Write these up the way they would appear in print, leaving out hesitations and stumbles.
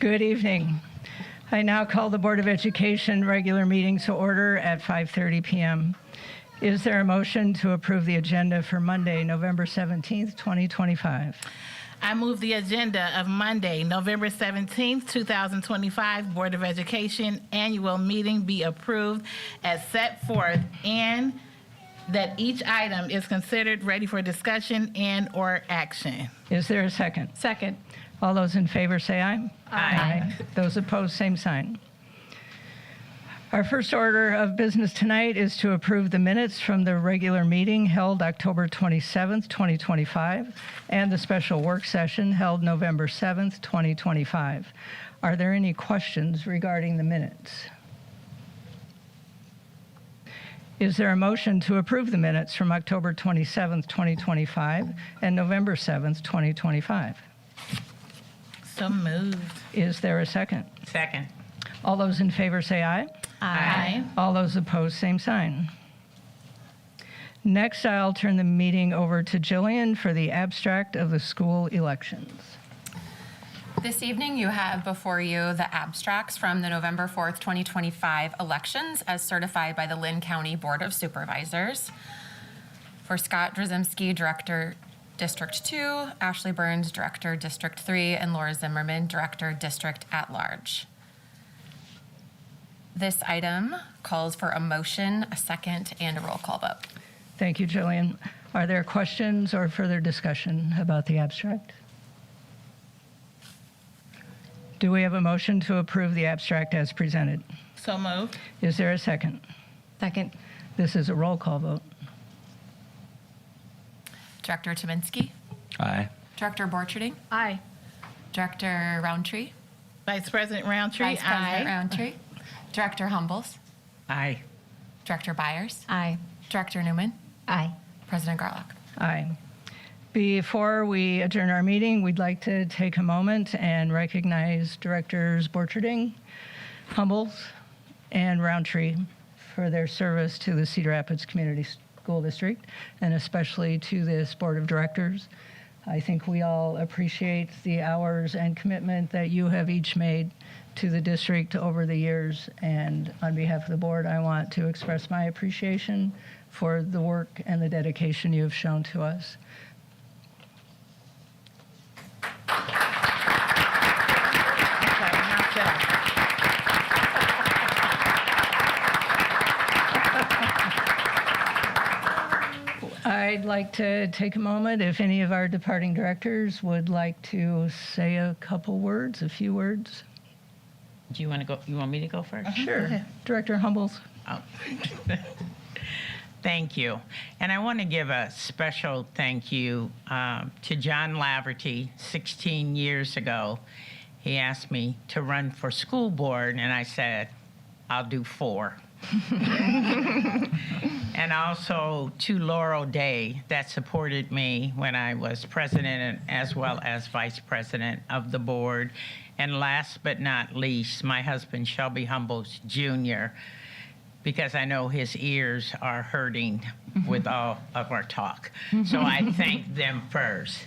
Good evening. I now call the Board of Education regular meeting to order at 5:30 p.m. Is there a motion to approve the agenda for Monday, November 17th, 2025? I move the agenda of Monday, November 17th, 2025 Board of Education annual meeting be approved as set forth, and that each item is considered ready for discussion and/or action. Is there a second? Second. All those in favor say aye. Aye. Those opposed, same sign. Our first order of business tonight is to approve the minutes from the regular meeting held October 27th, 2025, and the special work session held November 7th, 2025. Are there any questions regarding the minutes? Is there a motion to approve the minutes from October 27th, 2025, and November 7th, 2025? So moved. Is there a second? Second. All those in favor say aye. Aye. All those opposed, same sign. Next, I'll turn the meeting over to Jillian for the abstract of the school elections. This evening, you have before you the abstracts from the November 4th, 2025 elections as certified by the Lynn County Board of Supervisors. For Scott Drzymski, Director, District 2, Ashley Burns, Director, District 3, and Laura Zimmerman, Director, District at Large. This item calls for a motion, a second, and a roll call vote. Thank you, Jillian. Are there questions or further discussion about the abstract? Do we have a motion to approve the abstract as presented? So moved. Is there a second? Second. This is a roll call vote. Director Tominski, Aye. Director Borcherding, Aye. Director Roundtree, Vice President Roundtree. Vice President Aye. Roundtree, Director Humbles, Aye. Director Byers, Aye. Director Newman, Aye. President Garlock. Aye. Before we adjourn our meeting, we'd like to take a moment and recognize Directors Borcherding, Humbles, and Roundtree for their service to the Cedar Rapids Community School District, and especially to this Board of Directors. I think we all appreciate the hours and commitment that you have each made to the district over the years, and on behalf of the board, I want to express my appreciation for the work and the dedication you have shown to us. I'd like to take a moment if any of our departing directors would like to say a couple words, a few words. Do you want to go? You want me to go first? Sure. Director Humbles. Oh. Thank you. And I want to give a special thank you to John Laverty. 16 years ago, he asked me to run for school board, and I said, I'll do 4. And also to Laurel Day, that supported me when I was president and as well as vice president of the board. And last but not least, my husband, Shelby Humbles Jr., because I know his ears are hurting with all of our talk. So I thank them first.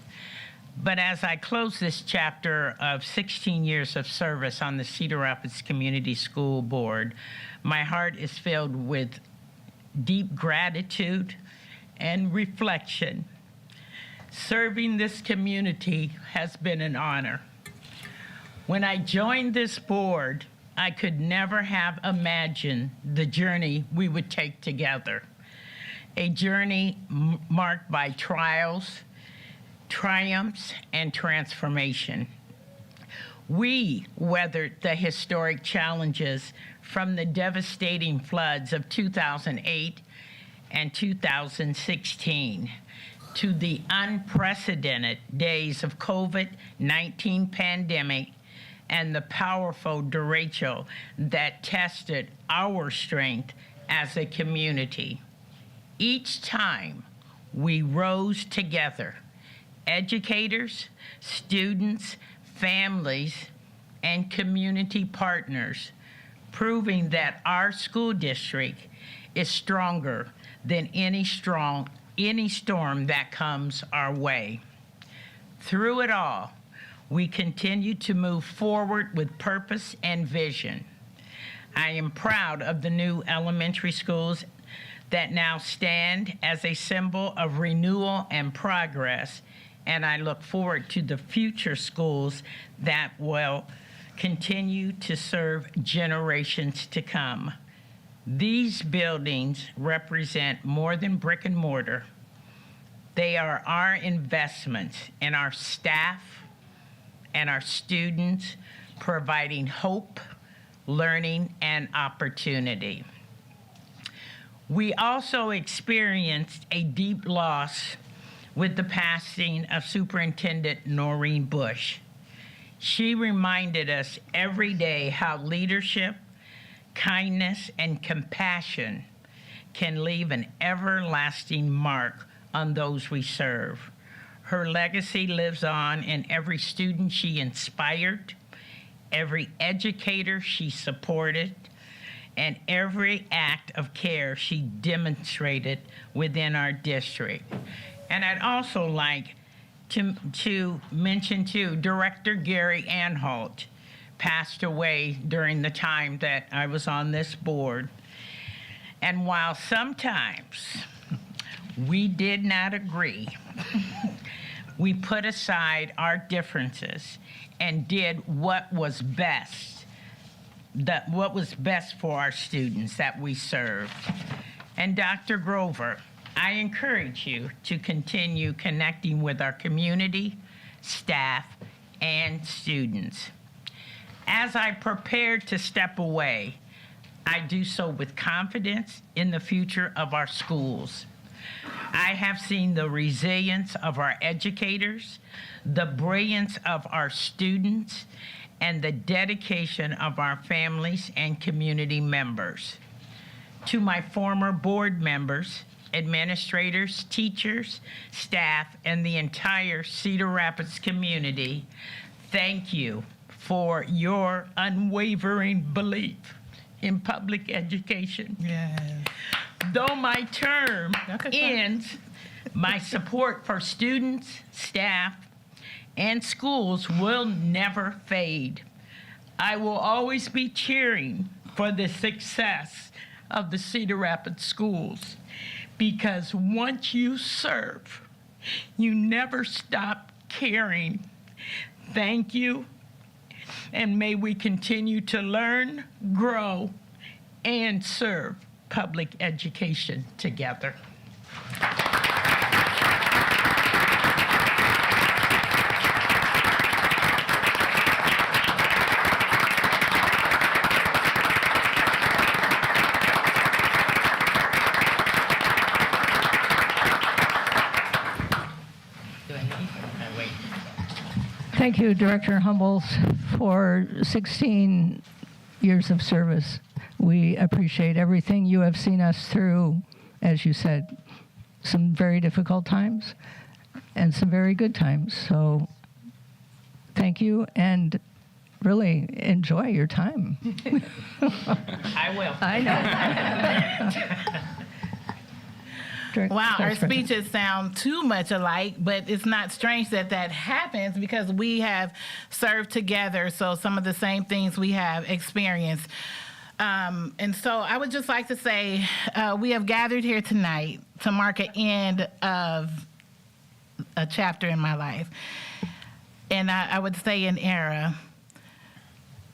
But as I close this chapter of 16 years of service on the Cedar Rapids Community School Board, my heart is filled with deep gratitude and reflection. Serving this community has been an honor. When I joined this board, I could never have imagined the journey we would take together. A journey marked by trials, triumphs, and transformation. We weathered the historic challenges from the devastating floods of 2008 and 2016 to the unprecedented days of COVID-19 pandemic and the powerful derecho that tested our strength as a community. Each time we rose together, educators, students, families, and community partners, proving that our school district is stronger than any storm that comes our way. Through it all, we continue to move forward with purpose and vision. I am proud of the new elementary schools that now stand as a symbol of renewal and progress, and I look forward to the future schools that will continue to serve generations to come. These buildings represent more than brick and mortar. They are our investments in our staff and our students, providing hope, learning, and opportunity. We also experienced a deep loss with the passing of Superintendent Noreen Bush. She reminded us every day how leadership, kindness, and compassion can leave an everlasting mark on those we serve. Her legacy lives on in every student she inspired, every educator she supported, and every act of care she demonstrated within our district. And I'd also like to mention too, Director Gary Anholt passed away during the time that I was on this board. And while sometimes we did not agree, we put aside our differences and did what was best for our students that we served. And Dr. Grover, I encourage you to continue connecting with our community, staff, and students. As I prepare to step away, I do so with confidence in the future of our schools. I have seen the resilience of our educators, the brilliance of our students, and the dedication of our families and community members. To my former board members, administrators, teachers, staff, and the entire Cedar Rapids community, thank you for your unwavering belief in public education. Yes. Though my term Okay, ends, my support for students, staff, and schools will never fade. I will always be cheering for the success of the Cedar Rapids schools, because once you serve, you never stop caring. Thank you, and may we continue to learn, grow, and serve public education together. Thank you, Director Humbles, for 16 years of service. We appreciate everything you have seen us through, as you said, some very difficult times and some very good times. So thank you, and really enjoy your time. I will. I know. Wow, our speeches sound too much alike, but it's not strange that that happens because we have served together, so some of the same things we have experienced. And so I would just like to say we have gathered here tonight to mark an end of a chapter in my life. And I would say an era.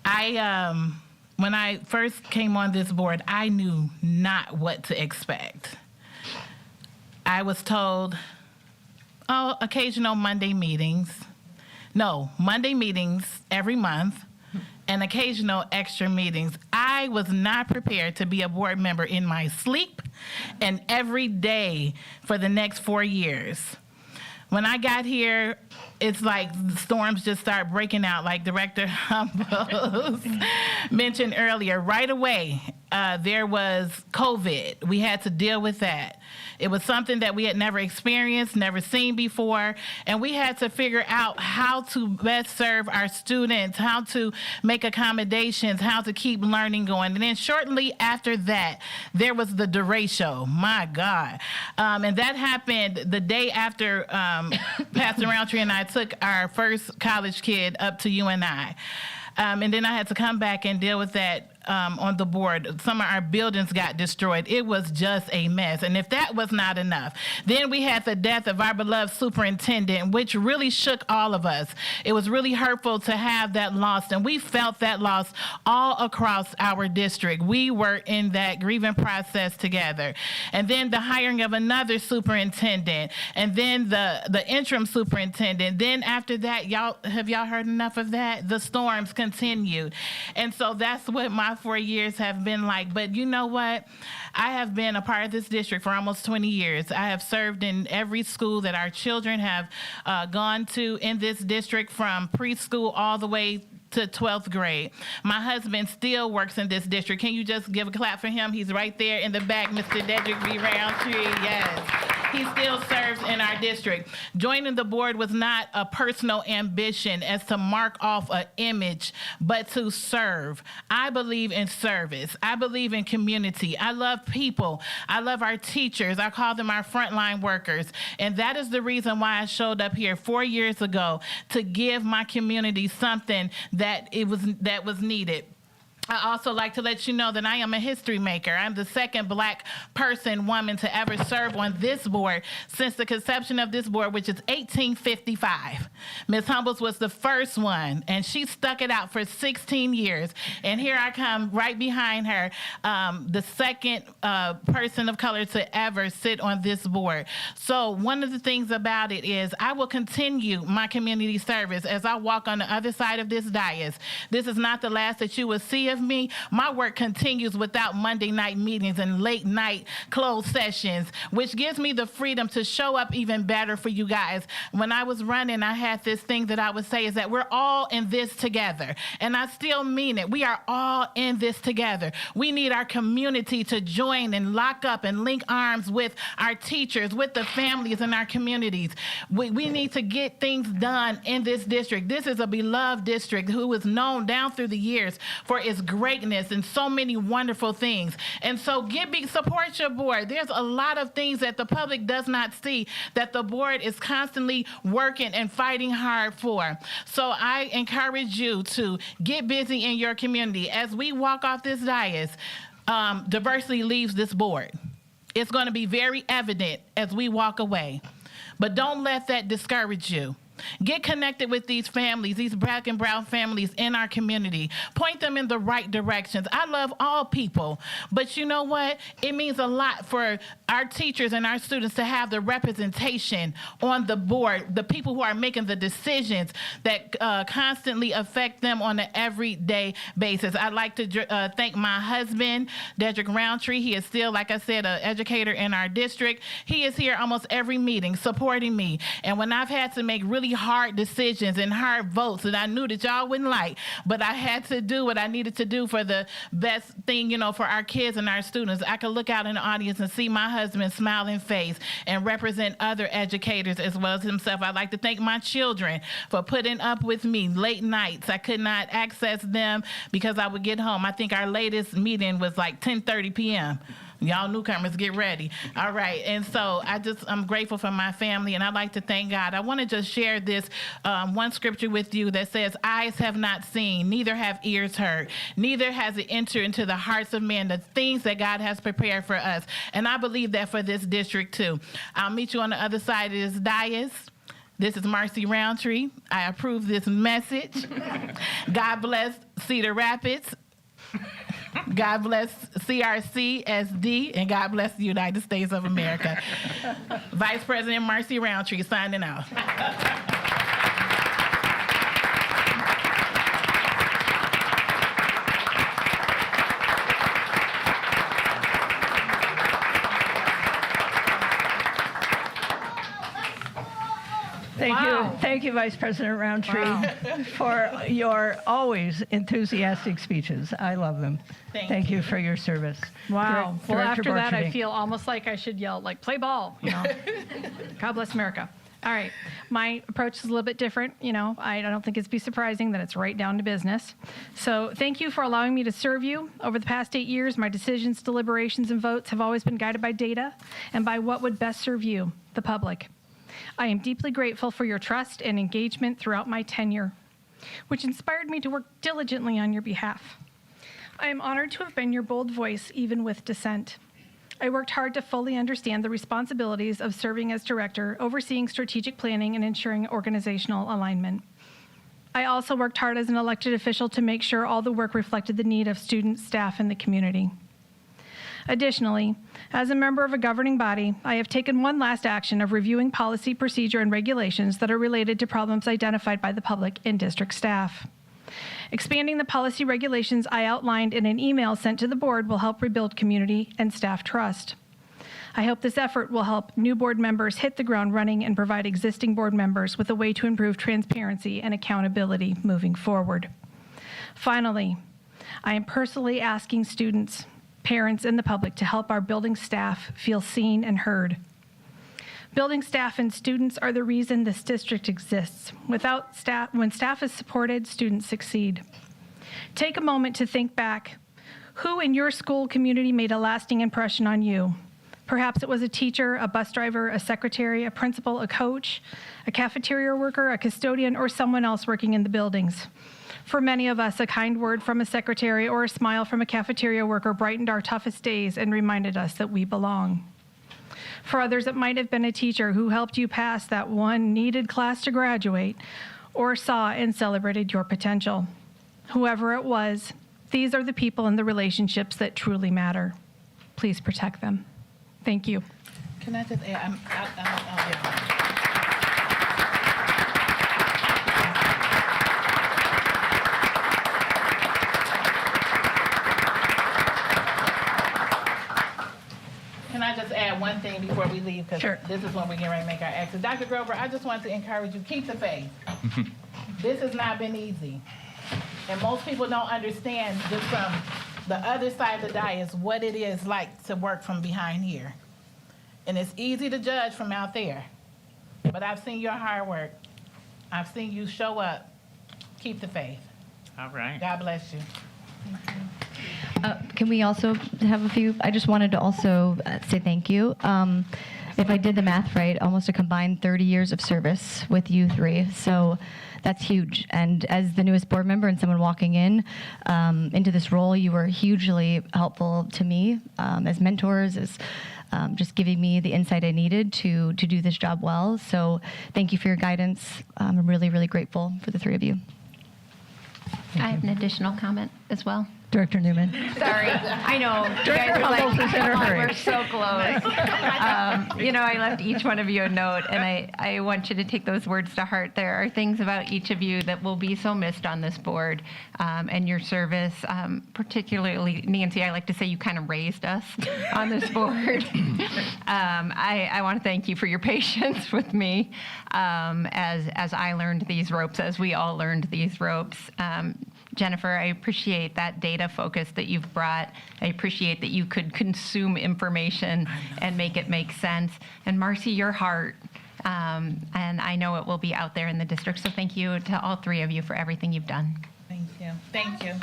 When I first came on this board, I knew not what to expect. I was told, occasional Monday meetings. No, Monday meetings every month and occasional extra meetings. I was not prepared to be a board member in my sleep and every day for the next 4 years. When I got here, it's like the storms just start breaking out, like Director Humbles mentioned earlier. Right away, there was COVID. We had to deal with that. It was something that we had never experienced, never seen before, and we had to figure out how to best serve our students, how to make accommodations, how to keep learning going. And then shortly after that, there was the derecho. My God. And that happened the day after Pastor Roundtree and I took our first college kid up to UNI. And then I had to come back and deal with that on the board. Some of our buildings got destroyed. It was just a mess. And if that was not enough, then we had the death of our beloved superintendent, which really shook all of us. It was really hurtful to have that loss, and we felt that loss all across our district. We were in that grieving process together. And then the hiring of another superintendent, and then the interim superintendent. Then after that, have y'all heard enough of that? The storms continued. And so that's what my 4 years have been like. But you know what? I have been a part of this district for almost 20 years. I have served in every school that our children have gone to in this district, from preschool all the way to 12th grade. My husband still works in this district. Can you just give a clap for him? He's right there in the back, Mr. Dedrick B. Roundtree. Yes. He still serves in our district. Joining the board was not a personal ambition as to mark off an image, but to serve. I believe in service. I believe in community. I love people. I love our teachers. I call them our frontline workers. And that is the reason why I showed up here 4 years ago, to give my community something that was needed. I also like to let you know that I am a history maker. I'm the second Black woman to ever serve on this board since the conception of this board, which is 1855. Ms. Humbles was the first one, and she stuck it out for 16 years. And here I come right behind her, the second person of color to ever sit on this board. So one of the things about it is I will continue my community service as I walk on the other side of this dais. This is not the last that you will see of me. My work continues without Monday night meetings and late night closed sessions, which gives me the freedom to show up even better for you guys. When I was running, I had this thing that I would say is that we're all in this together. And I still mean it. We are all in this together. We need our community to join and lock up and link arms with our teachers, with the families in our communities. We need to get things done in this district. This is a beloved district who is known down through the years for its greatness and so many wonderful things. And so support your board. There's a lot of things that the public does not see that the board is constantly working and fighting hard for. So I encourage you to get busy in your community. As we walk off this dais, diversity leaves this board. It's going to be very evident as we walk away. But don't let that discourage you. Get connected with these families, these Black and brown families in our community. Point them in the right directions. I love all people, but you know what? It means a lot for our teachers and our students to have the representation on the board, the people who are making the decisions that constantly affect them on an everyday basis. I'd like to thank my husband, Dedrick Roundtree. He is still, like I said, an educator in our district. He is here almost every meeting supporting me. And when I've had to make really hard decisions and hard votes that I knew that y'all wouldn't like, but I had to do what I needed to do for the best thing, for our kids and our students. I could look out in the audience and see my husband's smiling face and represent other educators as well as himself. I'd like to thank my children for putting up with me late nights. I could not access them because I would get home. I think our latest meeting was like 10:30 p.m. Y'all newcomers, get ready. All right. And so I'm grateful for my family, and I'd like to thank God. I want to just share this one scripture with you that says, eyes have not seen, neither have ears heard, neither has it entered into the hearts of men, the things that God has prepared for us. And I believe that for this district too. I'll meet you on the other side of this dais. This is Marcy Roundtree. I approve this message. God bless Cedar Rapids. God bless CRC-SD, and God bless the United States of America. Vice President Marcy Roundtree signing out. Thank you, Vice President Roundtree, for your always enthusiastic speeches. I love them. Thank you for your service. Wow. Well, Director after that, I Borcherding. feel almost like I should yell, like, play ball, you know. God bless America. All right. My approach is a little bit different. You know, I don't think it's be surprising that it's right down to business. So thank you for allowing me to serve you. Over the past 8 years, my decisions, deliberations, and votes have always been guided by data and by what would best serve you, the public. I am deeply grateful for your trust and engagement throughout my tenure, which inspired me to work diligently on your behalf. I am honored to have been your bold voice, even with dissent. I worked hard to fully understand the responsibilities of serving as director, overseeing strategic planning and ensuring organizational alignment. I also worked hard as an elected official to make sure all the work reflected the need of students, staff, and the community. Additionally, as a member of a governing body, I have taken one last action of reviewing policy, procedure, and regulations that are related to problems identified by the public and district staff. Expanding the policy regulations I outlined in an email sent to the board will help rebuild community and staff trust. I hope this effort will help new board members hit the ground running and provide existing board members with a way to improve transparency and accountability moving forward. Finally, I am personally asking students, parents, and the public to help our building staff feel seen and heard. Building staff and students are the reason this district exists. Without staff, when staff is supported, students succeed. Take a moment to think back. Who in your school community made a lasting impression on you? Perhaps it was a teacher, a bus driver, a secretary, a principal, a coach, a cafeteria worker, a custodian, or someone else working in the buildings. For many of us, a kind word from a secretary or a smile from a cafeteria worker brightened our toughest days and reminded us that we belong. For others, it might have been a teacher who helped you pass that one needed class to graduate or saw and celebrated your potential. Whoever it was, these are the people and the relationships that truly matter. Please protect them. Thank you. Can I just add? Yeah. Can I just add one thing before we leave? Because Sure. this is when we get ready to make our exit. Dr. Grover, I just want to encourage you, keep the faith. This has not been easy. And most people don't understand just from the other side of the dais what it is like to work from behind here. And it's easy to judge from out there. But I've seen your hard work. I've seen you show up. Keep the faith. All right. God bless you. Can we also have a few? I just wanted to also say thank you. If I did the math right, almost a combined 30 years of service with you three. So that's huge. And as the newest board member and someone walking in into this role, you were hugely helpful to me as mentors, as just giving me the insight I needed to do this job well. So thank you for your guidance. I'm really, really grateful for the three of you. I have an additional comment as well. Director Newman. Sorry, I know. You Director guys are like, Humbles is in a "Oh, hurry." we're so close. You know, I left each one of you a note, and I want you to take those words to heart. There are things about each of you that will be so missed on this board, and your service, particularly Nancy, I like to say you kind of raised us on this board. I want to thank you for your patience with me as I learned these ropes, as we all learned these ropes. Jennifer, I appreciate that data focus that you've brought. I appreciate that you could consume information and make it make sense. And Marcy, your heart, and I know it will be out there in the district. So thank you to all three of you for everything you've done. Thank you. Thank you.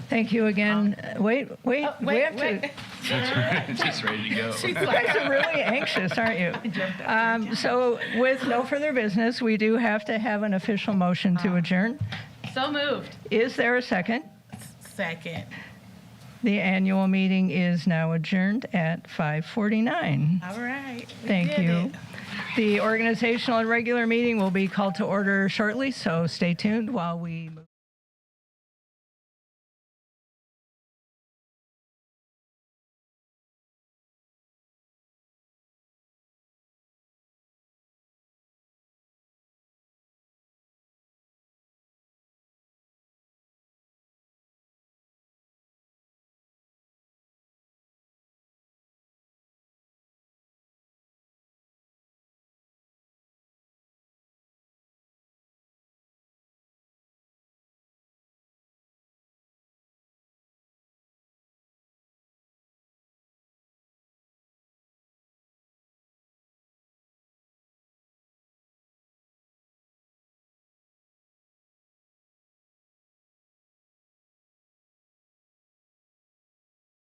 Thank you again. Wait. We have to. She's ready to go. You guys are really anxious, aren't you? So with no further business, we do have to have an official motion to adjourn. So moved. Is there a second? Second. The annual meeting is now adjourned at 5:49. All right. We Thank did you. it. The organizational and regular meeting will be called to order shortly, so stay tuned while we move.